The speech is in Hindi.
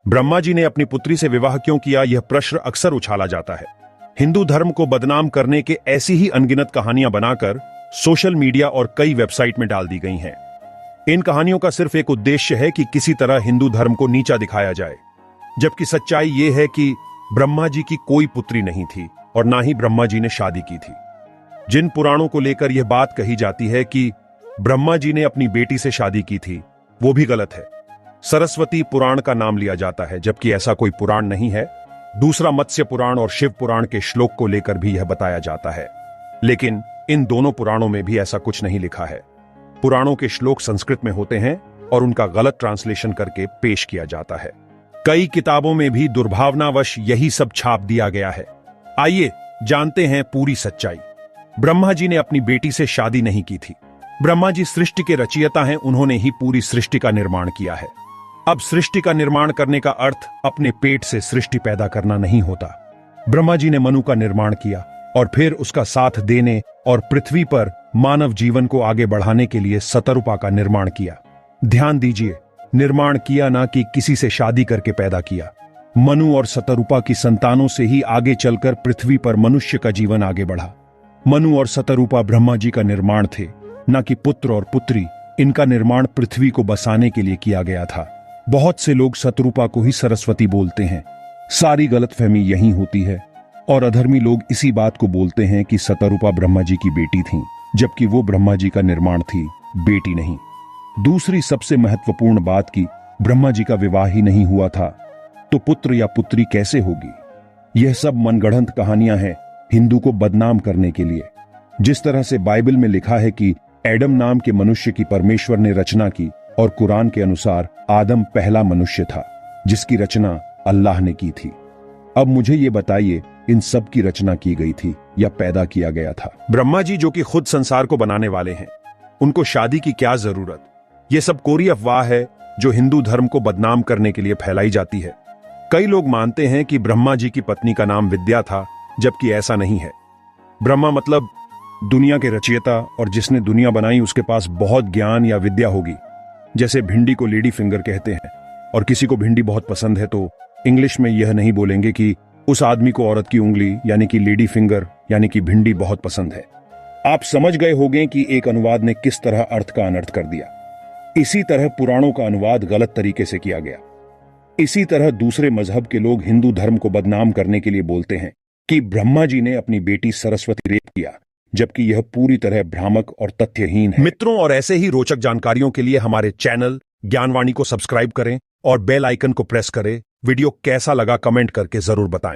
ब्रह्मा जी ने अपनी पुत्री से विवाह क्यों किया, यह प्रश्न अक्सर उछाला जाता है। हिंदू धर्म को बदनाम करने के ऐसी ही अनगिनत कहानियां बनाकर सोशल मीडिया और कई वेबसाइट में डाल दी गई हैं। इन कहानियों का सिर्फ एक उद्देश्य है कि किसी तरह हिंदू धर्म को नीचा दिखाया जाए, जबकि सच्चाई यह है कि ब्रह्मा जी की कोई पुत्री नहीं थी और ना ही ब्रह्मा जी ने शादी की थी। जिन पुराणों को लेकर यह बात कही जाती है कि ब्रह्मा जी ने अपनी बेटी से शादी की थी, वो भी गलत है। सरस्वती पुराण का नाम लिया जाता है, जबकि ऐसा कोई पुराण नहीं है। दूसरा मत्स्य पुराण और शिव पुराण के श्लोक को लेकर भी यह बताया जाता है, लेकिन इन दोनों पुराणों में भी ऐसा कुछ नहीं लिखा है। पुराणों के श्लोक संस्कृत में होते हैं और उनका गलत ट्रांसलेशन करके पेश किया जाता है। कई किताबों में भी दुर्भावनावश यही सब छाप दिया गया है। आइए जानते हैं पूरी सच्चाई। ब्रह्मा जी ने अपनी बेटी से शादी नहीं की थी। ब्रह्मा जी सृष्टि के रचयिता हैं, उन्होंने ही पूरी सृष्टि का निर्माण किया है। अब सृष्टि का निर्माण करने का अर्थ अपने पेट से सृष्टि पैदा करना नहीं होता। ब्रह्मा जी ने मनु का निर्माण किया और फिर उसका साथ देने और पृथ्वी पर मानव जीवन को आगे बढ़ाने के लिए शतरूपा का निर्माण किया। ध्यान दीजिए, निर्माण किया, ना कि किसी से शादी करके पैदा किया। मनु और शतरूपा की संतानों से ही आगे चलकर पृथ्वी पर मनुष्य का जीवन आगे बढ़ा। मनु और शतरूपा ब्रह्मा जी का निर्माण थे, ना कि पुत्र और पुत्री। इनका निर्माण पृथ्वी को बसाने के लिए किया गया था। बहुत से लोग शतरूपा को ही सरस्वती बोलते हैं। सारी गलतफहमी यही होती है और अधर्मी लोग इसी बात को बोलते हैं कि शतरूपा ब्रह्मा जी की बेटी थी, जबकि वो ब्रह्मा जी का निर्माण थी, बेटी नहीं। दूसरी सबसे महत्वपूर्ण बात कि ब्रह्मा जी का विवाह ही नहीं हुआ था, तो पुत्र या पुत्री कैसे होगी? यह सब मनगढ़ंत कहानियां हैं हिंदू को बदनाम करने के लिए। जिस तरह से बाइबल में लिखा है कि एडम नाम के मनुष्य की परमेश्वर ने रचना की, और कुरान के अनुसार आदम पहला मनुष्य था जिसकी रचना अल्लाह ने की थी। अब मुझे ये बताइए, इन सब की रचना की गई थी या पैदा किया गया था? ब्रह्मा जी जो कि खुद संसार को बनाने वाले हैं, उनको शादी की क्या जरूरत? ये सब कोरी अफवाह है जो हिंदू धर्म को बदनाम करने के लिए फैलाई जाती है। कई लोग मानते हैं कि ब्रह्मा जी की पत्नी का नाम विद्या था, जबकि ऐसा नहीं है। ब्रह्मा मतलब दुनिया के रचयिता, और जिसने दुनिया बनाई उसके पास बहुत ज्ञान या विद्या होगी। जैसे भिंडी को लेडी फिंगर कहते हैं, और किसी को भिंडी बहुत पसंद है तो इंग्लिश में यह नहीं बोलेंगे कि उस आदमी को औरत की उंगली यानी कि लेडी फिंगर यानी कि भिंडी बहुत पसंद है। आप समझ गए होंगे कि एक अनुवाद ने किस तरह अर्थ का अनर्थ कर दिया। इसी तरह पुराणों का अनुवाद गलत तरीके से किया गया। इसी तरह दूसरे मजहब के लोग हिंदू धर्म को बदनाम करने के लिए बोलते हैं कि ब्रह्मा जी ने अपनी बेटी सरस्वती रेप किया, जबकि यह पूरी तरह भ्रामक और तथ्यहीन है। मित्रों, और ऐसे ही रोचक जानकारियों के लिए हमारे चैनल ज्ञानवाणी को सब्सक्राइब करें और बेल आइकन को प्रेस करें। वीडियो कैसा लगा कमेंट करके जरूर बताएं।